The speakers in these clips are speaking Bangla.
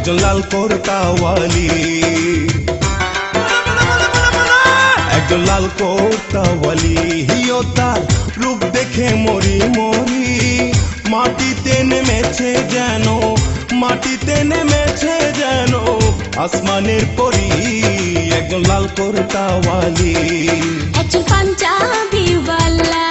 একজন লাল কোর্তাওয়ালি, একজন লাল কোর্তাওয়ালি, হিও তার রূপ দেখে মরি মরি। মাটিতে নেমেছে যেন, মাটিতে নেমেছে যেন আসমানের পরি। একজন লাল কোর্তাওয়ালি, একজন পাঞ্জাবি ওয়ালা,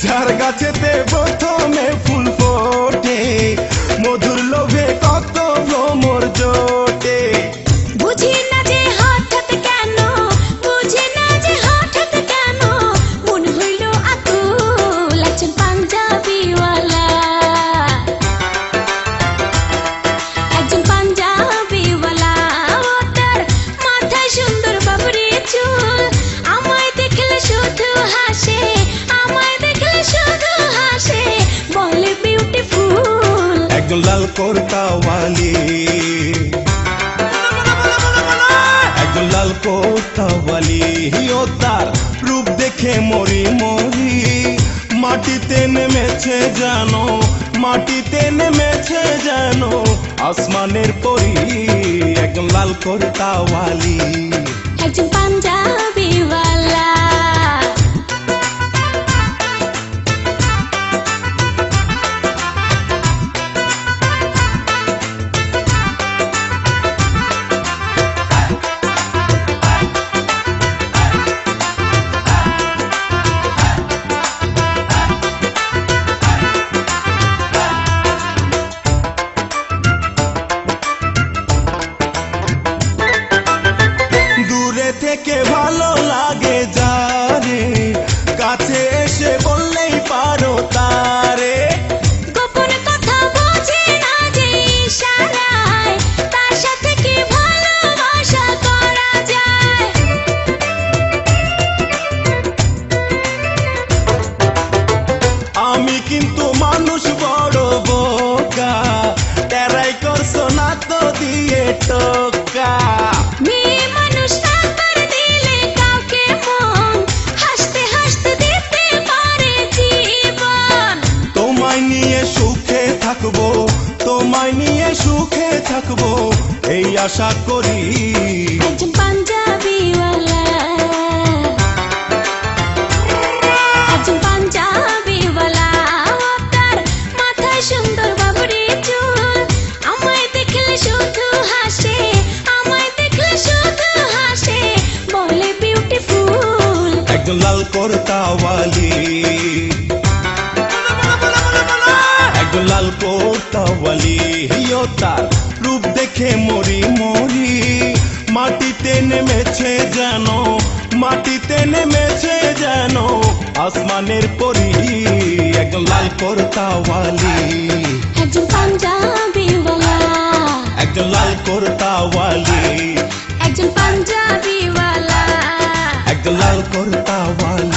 যার গাছেতে প্রথমে ফুল ফোটে, মধুর লোভে কত ভ্রমর জোটে। বুঝি না যে হঠাৎ কেন, বুঝি না যে হঠাৎ কেন মন হইল আকুল। একজন পাঞ্জাবি ওয়ালা, একজন পাঞ্জাবি ওয়ালা, ও তার মাথায় সুন্দর বাবরি চুল। আমায় দেখলে শুধু হাসে, আমায় দেখলে শুধু হাসে, বলে বিউটিফুল। একজন লাল কোর্তাওয়ালি, একজন লাল কোর্তাওয়ালি, হিও তার রূপ দেখে মরি মরি। মাটিতে নেমেছে যেন, মাটিতে নেমেছে যেন আসমানের পরি। একজন লাল কোর্তাওয়ালি, একজন পাঞ্জাবি ওয়ালা, দূরে থেকে ভালো লাগে যারে, কাছে এসে বললেই পারো তারে। গোপন কথা বোঝে না যে ইশারায়, তার সাথে কি ভালোবাসা করা যায়। আমি কিন্তু মানুষ বড় বোকা, তেরাই করছো না তো দিয়ে টোকা। মেয়ে মানুষ না করে দিলে কাউকে মন, হাসতে হাসতে দিতে পারে জীবন। তোমায় নিয়ে সুখে থাকবো, তোমায় নিয়ে সুখে থাকবো, এই আশা করি। একজন পাঞ্জাবি ওয়ালা, একজন পাঞ্জাবি ওয়ালা, ও তার মাথায় সুন্দর বাবরি চুল। আমায় দেখলে শুধু হাসে, আমায় দেখলে শুধু হাসে, বলে বিউটিফুল। একজন লাল কোর্তাওয়ালি, একজন লাল কোর্তাওয়ালি, হিও তার রূপ দেখে মরি মরি। মাটিতে নেমেছে যেন, মাটিতে নেমেছে যেন আসমানের পরি। একজন লাল কোর্তাওয়ালি, একজন পাঞ্জাবি ওয়ালা, একজন লাল কোর্তাওয়ালি, একজন পাঞ্জাবি ওয়ালা, একজন লাল কোর্তাওয়ালি।